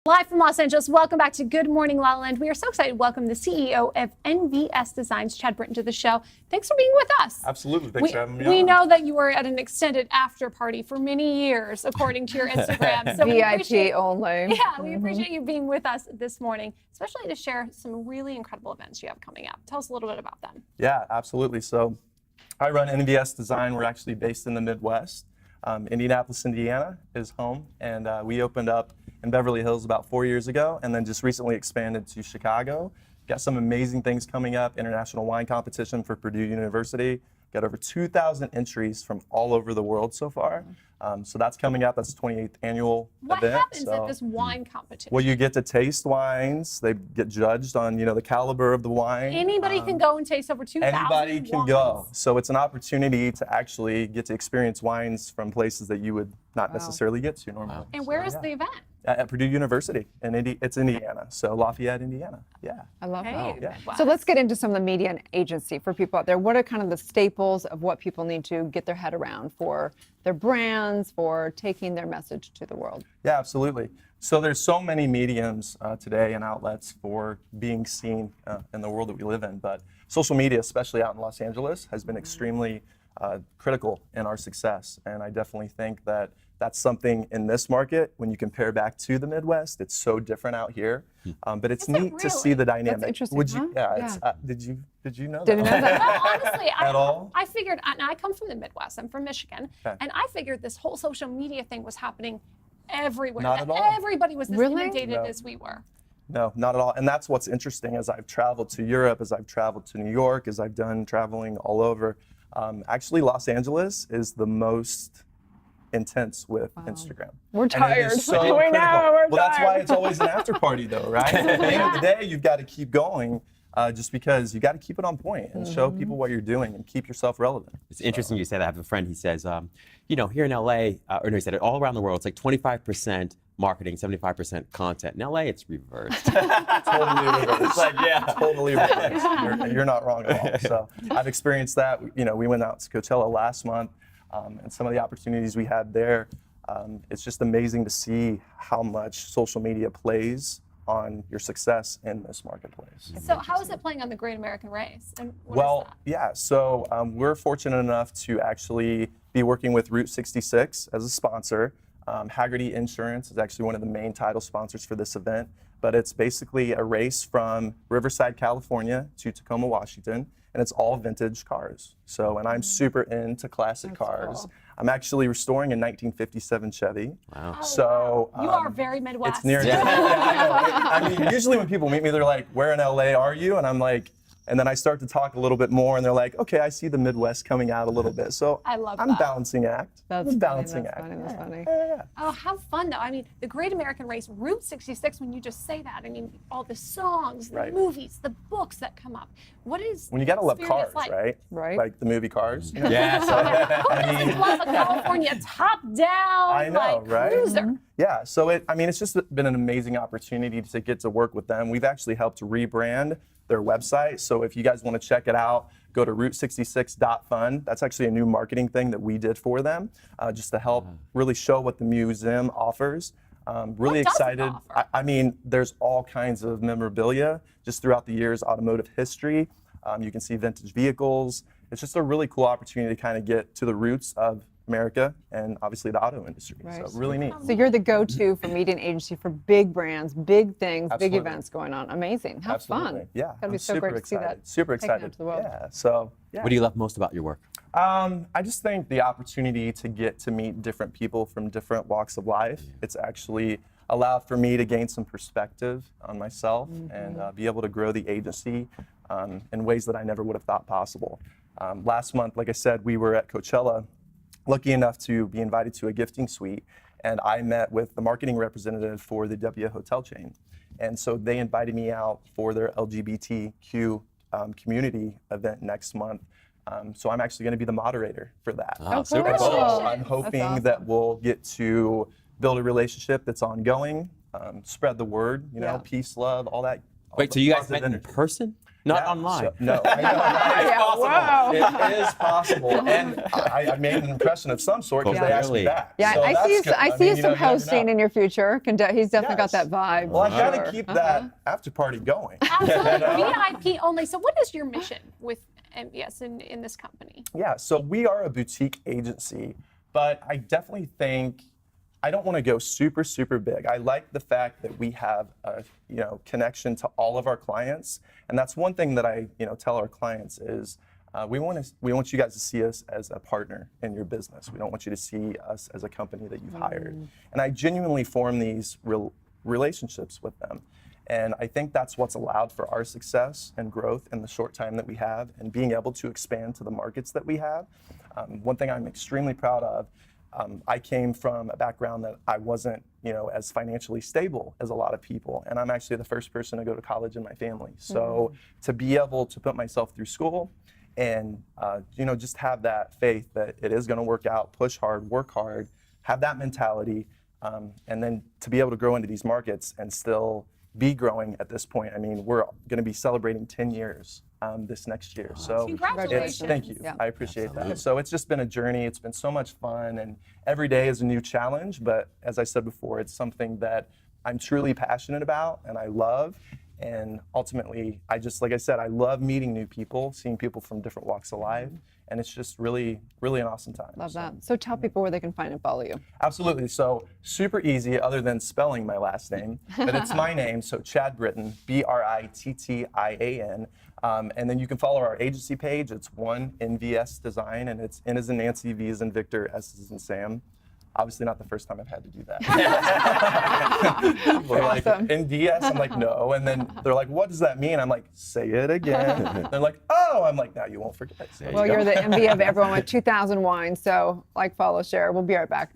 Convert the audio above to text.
Live from Los Angeles, welcome back to Good Morning LaLa Land. We are so excited to welcome the CEO of NVS Designs, Chad Brittian, to the show. Thanks for being with us. Absolutely, thanks for having me on. We know that you were at an extended after party for many years, according to your Instagram. So VIP only. Yeah, we appreciate you being with us this morning, especially to share some really incredible events you have coming up. Tell us a little bit about them. Yeah, absolutely. So I run NVS Design. We're actually based in the Midwest. Indianapolis, Indiana is home, and we opened up in Beverly Hills about 4 years ago, and then just recently expanded to Chicago. Got some amazing things coming up, international wine competition for Purdue University. Got over 2,000 entries from all over the world so far. So that's coming up. That's the 28th annual What event. happens at this wine competition? Well, you get to taste wines. They get judged on, the caliber of the wine. Anybody can go and taste over 2,000 Anybody can wines. go. So it's an opportunity to actually get to experience wines from places that you would not necessarily get to normally. And where is the event? At Purdue University. It's Indiana. So Lafayette, Indiana. Yeah. I love that. Yeah. So let's get into some of the media and agency for people out there. What are kind of the staples of what people need to get their head around for their brands, for taking their message to the world? Yeah, absolutely. So there's so many mediums today and outlets for being seen in the world that we live in, but social media, especially out in Los Angeles, has been extremely critical in our success. And I definitely think that that's something in this market, when you compare back to the Midwest, it's so different out here. But it's neat to see the dynamic. That's interesting, Would you? huh? Yeah. Did you know Didn't that? know that. Well, honestly, At all? I figured, and I come from the Midwest, I'm from Michigan, Okay. and I figured this whole social media thing was happening everywhere. Not at all. Everybody was as Really? inundated No. as we were. No, not at all. And that's what's interesting as I've traveled to Europe, as I've traveled to New York, as I've done traveling all over. Actually, Los Angeles is the most intense with Instagram. We're And it tired. is so We critical. know, we're Well, that's why tired. it's always an after party, though, right? At the end of the day, you've got to keep going, just because you got to keep it on point and show people what you're doing and keep yourself relevant. It's interesting you say that. I have a friend, he says, here in LA, or no, he said it all around the world, it's like 25% marketing, 75% content. In LA, it's reversed. Totally reversed. It's like, yeah. Totally reversed. You're not wrong at all. So I've experienced that. We went out to Coachella last month, and some of the opportunities we had there. It's just amazing to see how much social media plays on your success in this marketplace. So how is it playing on the Great American Race? And what is Well, that? yeah, so we're fortunate enough to actually be working with Route 66 as a sponsor. Haggerty Insurance is actually one of the main title sponsors for this event, but it's basically a race from Riverside, California to Tacoma, Washington, and it's all vintage cars. So, and I'm super into classic cars. cool. I'm actually restoring a 1957 Chevy. Wow. Oh, So wow. You are very Midwest. it's near. Yeah, I mean, usually when people meet me, they're like, "Where in LA are you?" And I'm like, and then I start to talk a little bit more, and they're like, "Okay, I see the Midwest coming out a little bit." So I love I'm that. balancing act. That's I'm funny, balancing that's act. funny, that's funny. Yeah. Oh, how fun, though. I mean, the Great American Race, Route 66, when you just say that, I mean, all the songs, the Right. movies, the books that come up. What is When you gotta love experience cars, like? right? Right. Like the movie Cars. You know? Yes. Who doesn't love a California top-down I know, right? cruiser? Yeah, so it's just been an amazing opportunity to get to work with them. We've actually helped rebrand their website. So if you guys want to check it out, go to route66.fun. That's actually a new marketing thing that we did for them, just to help really show what the museum offers. Really What does it excited. offer? I mean, there's all kinds of memorabilia just throughout the years, automotive history. You can see vintage vehicles. It's just a really cool opportunity to kind of get to the roots of America and obviously the auto industry. Right. So really neat. So you're the go-to for media and agency for big brands, big things, Absolutely. big events going on. Amazing. How Absolutely. fun. Yeah. Gotta be I'm so super great to see excited. that. Super taken out excited. to the world. Yeah. So yeah. What do you love most about your work? I just think the opportunity to get to meet different people from different walks of life. It's actually allowed for me to gain some perspective on myself and be able to grow the agency in ways that I never would have thought possible. Last month, like I said, we were at Coachella, lucky enough to be invited to a gifting suite, and I met with the marketing representative for the W hotel chain. And so they invited me out for their LGBTQ community event next month. So I'm actually going to be the moderator for that. Oh, super And so cool. I'm hoping awesome. that we'll get to build a relationship that's ongoing, spread the word, Yeah. peace, love, all that. Wait, so you guys positive met in energy. person? Not Yeah, online. no, I know. Right? Yeah, wow. It is possible, and I made an impression of some sort because they asked me Clearly. back. Yeah, so I that's see you, good. I see mean, you know, some you never hosting know. in your future. He's definitely got Yes. that vibe. Well, I got to Sure. keep that after party going. Absolutely. VIP only. So what is your mission with MVS in this company? Yeah, so we are a boutique agency, but I definitely think I don't want to go super, super big. I like the fact that we have a connection to all of our clients, and that's one thing that I tell our clients is we want you guys to see us as a partner in your business. We don't want you to see us as a company that you've hired, and I genuinely form these relationships with them. And I think that's what's allowed for our success and growth in the short time that we have and being able to expand to the markets that we have. One thing I'm extremely proud of, I came from a background that I wasn't, as financially stable as a lot of people. And I'm actually the first person to go to college in my family. So to be able to put myself through school and, just have that faith that it is going to work out, push hard, work hard, have that mentality, and then to be able to grow into these markets and still be growing at this point. I mean, we're going to be celebrating 10 years this next year. So Congratulations. thank you. Yeah. I appreciate that. So it's just been a journey. It's been so much fun, and every day is a new challenge. But as I said before, it's something that I'm truly passionate about and I love. And ultimately, like I said, I love meeting new people, seeing people from different walks of life. And it's just really, really an awesome time. Love that. So tell people where they can find and follow you. Absolutely. So super easy, other than spelling my last name, but it's my name. So Chad Brittian, Brittian. And then you can follow our agency page. It's One NVS Design, and it's N as in Nancy, V as in Victor, S as in Sam. Obviously not the first time I've had to do that. They're like, Awesome. NVS? I'm like, no. And then they're like, what does that mean? I'm like, say it again. They're like, oh. I'm like, now you won't forget. So Well, you're the envy of everyone with 2,000 wines. So like, follow, share. We'll be right back.